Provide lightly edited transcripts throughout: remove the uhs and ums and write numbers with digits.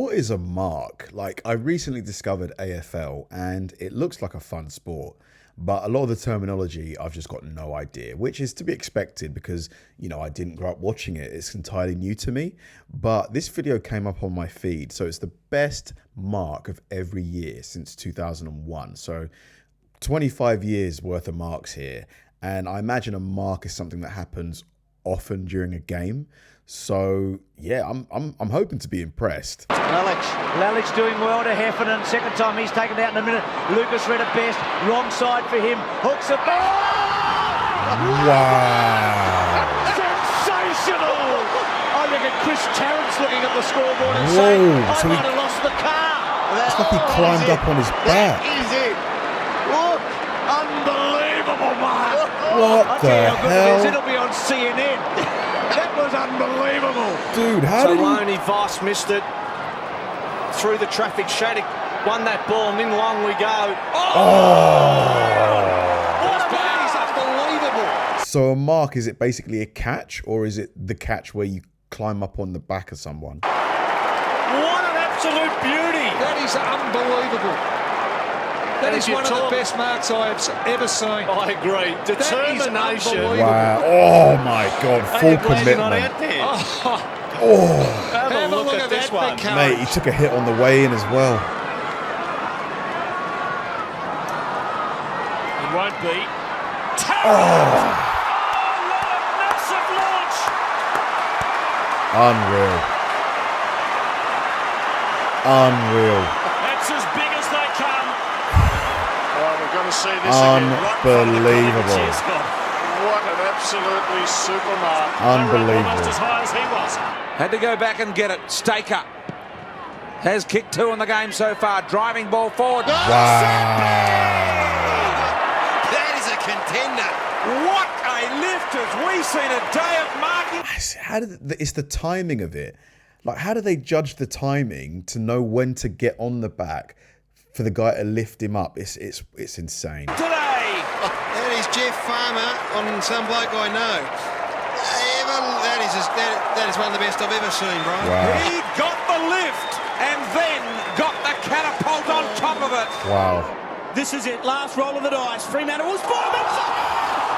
What is a mark? Like, I recently discovered AFL and it looks like a fun sport, but a lot of the terminology I've just got no idea, which is to be expected because, you know, I didn't grow up watching it. It's entirely new to me, but this video came up on my feed. So it's the best mark of every year since 2001. So 25 years worth of marks here. And I imagine a mark is something that happens often during a game. So yeah, I'm hoping to be impressed. Lalich doing well to Heffernan. Second time he's taken it out in a minute. Lucas read it best. Wrong side for him. Hooks it. Oh! Wow! Sensational! I look at Chris Tarrant's looking at the scoreboard and saying, I might have lost the car. It's like he climbed up on his back. That is it. Look, unbelievable, man. What the hell? It'll be on CNN. That was unbelievable. Dude, how did he... Voss missed it through the traffic. Shattuck won that ball and in long we go. What a mark! Unbelievable. So a mark, is it basically a catch or is it the catch where you climb up on the back of someone? What an absolute beauty. That is unbelievable. That is one of the best marks I have ever seen. I agree. Determination. Wow. Oh my God. Full commitment. Have a look at this one. Mate, he took a hit on the way in as well. It won't be. Massive launch. Unreal. That's as big as they come. We're going to see this Unbelievable. What an absolutely super mark. Unbelievable. Almost as high as he was. Had to go back and get it. Staker has kicked 2 in the game so far. Driving ball forward. Wow. That is a contender. What a lift as we've seen a day of marking. It's the timing of it. Like, how do they judge the timing to know when to get on the back for the guy to lift him up? It's insane. Today. That is Jeff Farmer on some bloke I know. That is one of the best I've ever seen, Brian. Wow. He got the lift and then got the catapult on top of it. Wow. This is it. Last roll of the dice. Fremantle was fired.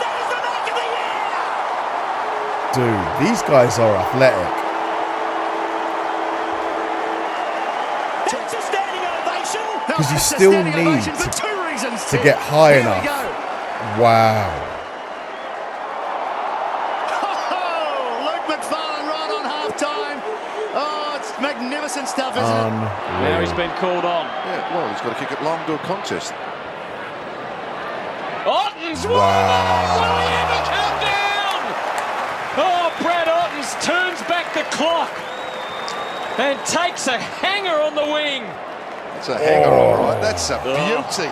That is the mark of the year. Dude, these guys are athletic. That's a standing ovation. Because you still need to get high enough. Wow. Magnificent stuff, isn't it? Now he's been called on. Yeah, well, he's got to kick it long to a contest. Ottens, Wow. will he ever come down? Oh, Brad Ottens turns back the clock and takes a hanger on the wing. That's a hanger, all right. That's a beauty.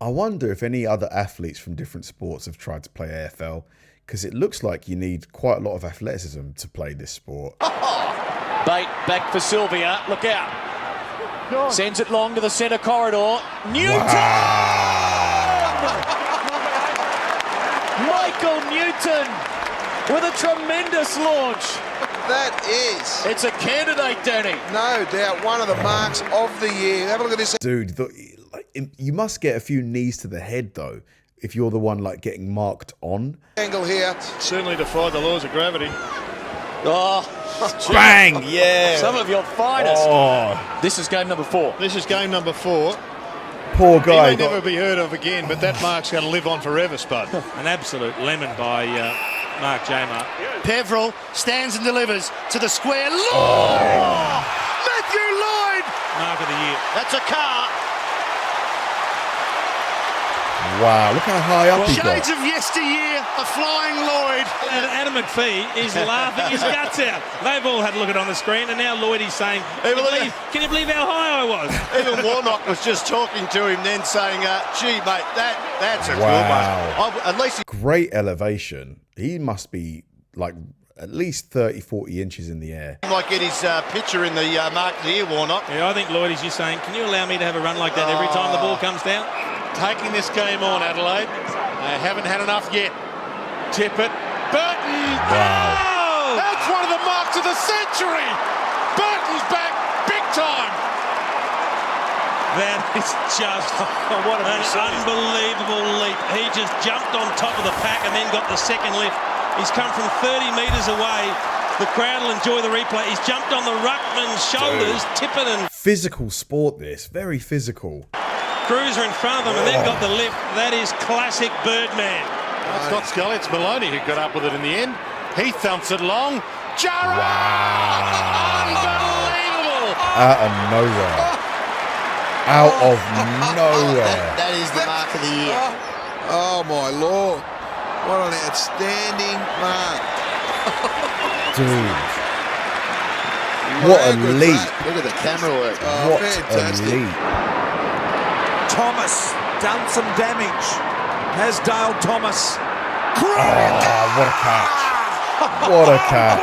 I wonder if any other athletes from different sports have tried to play AFL, because it looks like you need quite a lot of athleticism to play this sport. Bait back for Sylvia. Look out. Sends it long to the centre corridor. Newton! Wow. Michael Newton with a tremendous launch. That is, It's a candidate, Danny. no doubt, one of the marks of the year. Have a look at this. Dude, you must get a few knees to the head, though, if you're the one like getting marked on. Angle here. Certainly defied the laws of gravity. Oh, Bang! Yeah. some of your finest. Oh, This is game number 4. This is game number 4. poor He guy. may never be heard of again, but that mark's going to live on forever, Spud. An absolute lemon by Mark Jamer. Peveril stands and delivers to the square. Lloyd! Matthew Lloyd! Mark of the year. That's a car. Wow, look how high up he Shades got. of yesteryear, a flying Lloyd. And Adam McPhee is laughing his guts out. They've all had a look at it on the screen, and now Lloyd is saying, can you believe how high I was? Even Warnock was just talking to him then saying, gee, mate, that's a Wow. good one. At least Great elevation. He must be like at least 30, 40 inches in the air. he might get his picture in the mark of the year, Warnock. Yeah, I think Lloyd is just saying, can you allow me to have a run like that every time the ball comes down? Taking this game on, Adelaide. They haven't had enough yet. Tippett. Burton. Wow. Oh! That's one of the marks of the century. Burton's back. Big time. That is just what an unbelievable leap. He just jumped on top of the pack and then got the second lift. He's come from 30 metres away. The crowd will enjoy the replay. He's jumped on the ruckman's shoulders, tipping and... Physical sport, this. Very physical. Cruiser in front of him and then got the lift. That is classic Birdman. It's not Scully, it's Maloney who got up with it in the end. He thumps it long. Jarrah! Wow. Unbelievable! Out of nowhere. Out of nowhere. That is the mark of the year. Oh, my Lord. What an outstanding mark. Dude. What a leap. Look at the camera work. Oh, What fantastic. a leap. Thomas done some damage. Has Dale Thomas. Oh, what a catch. What a catch.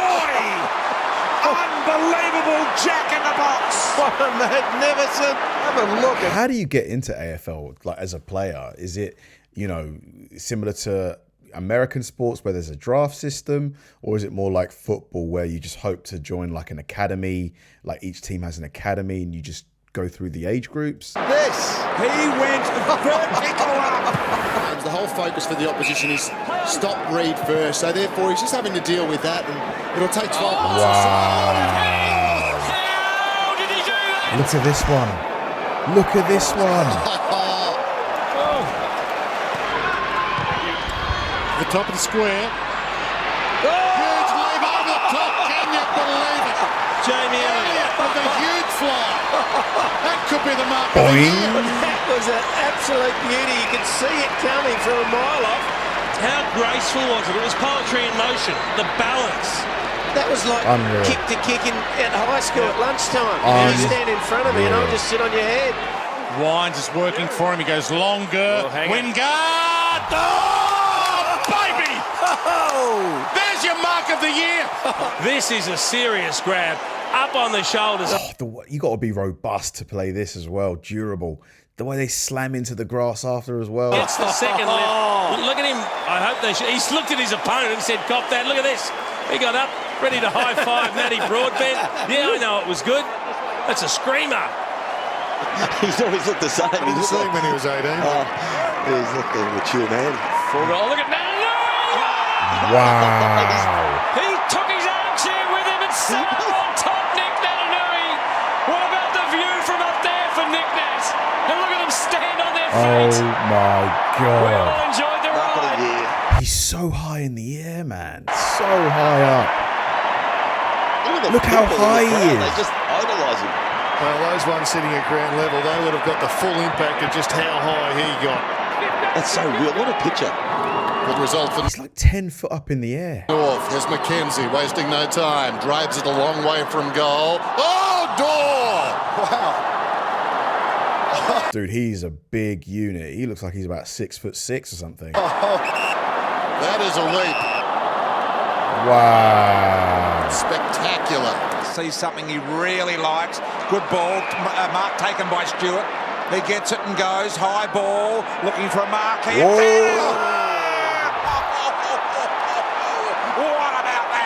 Unbelievable jack in the box. What a magnificent. Have a look at How do you get into AFL, like, as a player? Is it, you know, similar to American sports where there's a draft system, or is it more like football where you just hope to join like an academy, like each team has an academy and you just go through the age groups? this. He went vertical up. The whole focus for the opposition is stop Reed first, so therefore he's just having to deal with that, and it'll take 12 months. Wow. Look at this one. Look at this one. The top of the square. Huge leap over the top. Can you believe it? Jamie Elliott. With a huge fly. That could be the mark of the Boing. year. That was an absolute beauty. You could see it coming from a mile off. How graceful was it? It was poetry in motion. The balance. That was like Unreal. kick to kick at high school at lunchtime. Unreal. You stand in front of me and I'll just sit on your head. Wines is working for him. He goes longer. hang it. Wingard. Oh, baby! There's your mark of the year. This is a serious grab. Up on the shoulders. You got to be robust to play this as well. Durable. The way they slam into the grass after as well. Gets the second lift. Look at him. I hope they should. He's looked at his opponent and said, cop that. Look at this. He got up, ready to high-five Matty Broadbent. Yeah, I know it was good. That's a screamer. He's always looked the same. I didn't see him when he was 18. He's looked like a mature man. Full goal. Look at Matty. Wow. He took his armchair with him and sat up on top, Nick Natanui. What about the view from up there for Nick Nat? And look at them stand on their feet. Oh my We all God. enjoyed the Mark of the ride. year. He's so high in the air, man. So high up. Look Look how people in the high he crowd, is. They just idolise him. Well, those ones sitting at ground level, they would have got the full impact of just how high he got. That's so real. What a picture. Good result for the He's like 10 foot up in the air. North. There's McKenzie wasting no time. Drives it a long way from goal. Oh, Door! Wow. Dude, he's a big unit. He looks like he's about 6'6" or something. That is a leap. Wow. Spectacular. Sees something he really likes. Good ball. Mark taken by Stewart. He gets it and goes. High ball. Looking for a mark here. Whoa. What about that?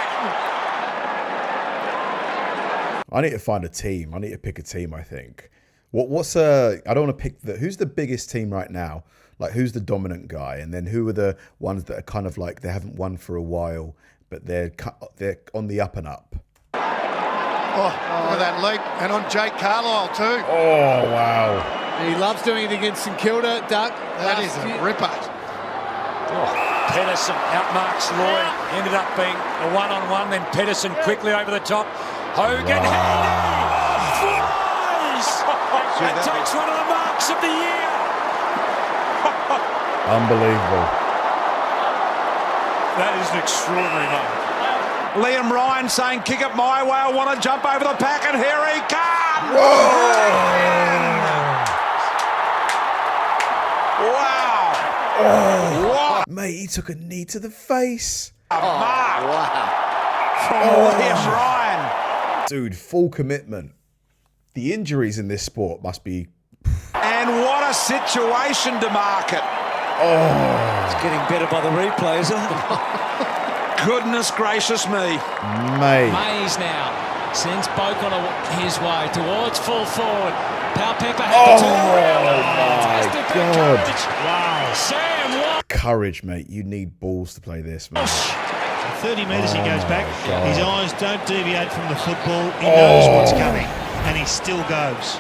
I need to find a team. I need to pick a team, I think. What's I don't want to pick who's the biggest team right now? Like, who's the dominant guy? And then who are the ones that are kind of like they haven't won for a while, but they're on the up and up? Oh, look at that leap. And on Jake Carlisle too. Oh, wow. He loves doing it against St Kilda, Doug. That is a ripper. Pedersen outmarks Lloyd. Ended up being a one-on-one. Then Pedersen quickly over the top. Hogan flies! That takes one of the marks of the year. Unbelievable. That is an extraordinary moment. Liam Ryan saying, kick it my way. I want to jump over the pack, and here he comes. Wow. What Mate, he took a knee to the face. a mark from Liam Ryan. Dude, full commitment. The injuries in this sport must be... And what a situation to mark it. It's getting better by the replay, isn't it? Goodness gracious me. Mate. Mays now. Sends Boak on his way towards full forward. Pepper had to turn around. My God. Wow. Sam Watt. Courage, mate. You need balls to play this, man. 30 metres he goes back. God. His eyes don't deviate from the football. He knows what's coming, and he still goes.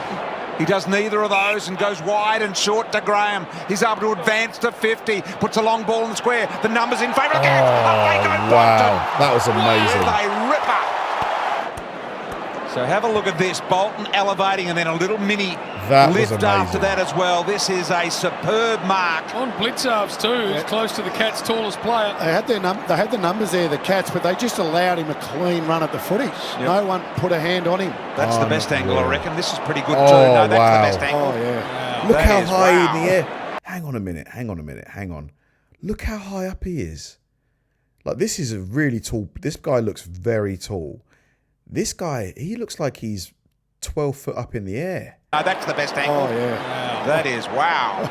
He does neither of those and goes wide and short to Graham. He's able to advance to 50, puts a long ball in the square. The numbers in favour again. Wow, that was amazing. A ripper. So have a look at this. Bolton elevating and then a little mini lift after that as well. This is a superb mark. On blitz-halves too. He's close to the Cats' tallest player. They had the numbers there, the Cats, but they just allowed him a clean run at the footage. Yep. No one put a hand on him. That's the best angle, I reckon. This is pretty good too. No, that's the best angle. Oh, yeah. Look how high in the air. Hang on a minute. Hang on. Look how high up he is. Like, this is a really tall... This guy looks very tall. This guy, he looks like he's 12 foot up in the air. No, that's the best angle. Oh, yeah. Wow. That is, wow.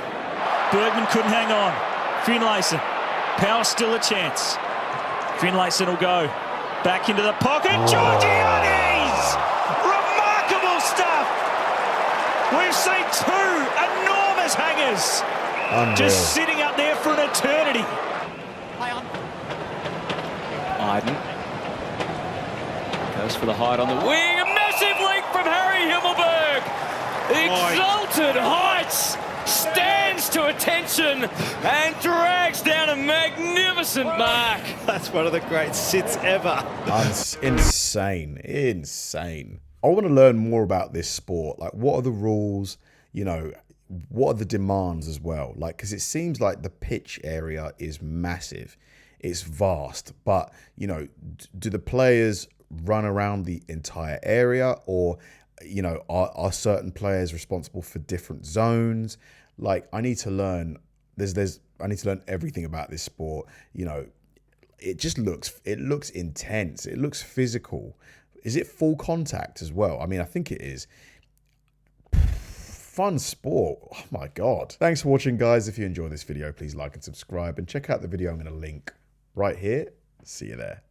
Bergman couldn't hang on. Finlayson. Power still a chance. Finlayson will go. Back into the pocket. Georgiades! Remarkable stuff! We've seen two enormous hangers. Unreal. Just sitting up there for an eternity. Play on. Iden. Goes for the height on the wing. A massive leap from Harry Himmelberg. Exalted heights. Stands to attention and drags down a magnificent mark. That's one of the great sits ever. Insane. I want to learn more about this sport. Like, what are the rules? You know, what are the demands as well? Like, because it seems like the pitch area is massive. It's vast. But, you know, do the players run around the entire area, or, you know, are certain players responsible for different zones? Like, I need to learn. I need to learn everything about this sport. You know, it looks intense. It looks physical. Is it full contact as well? I mean, I think it is. Fun sport. Oh my God. Thanks for watching, guys. If you enjoyed this video, please like and subscribe, and check out the video I'm going to link right here. See you there.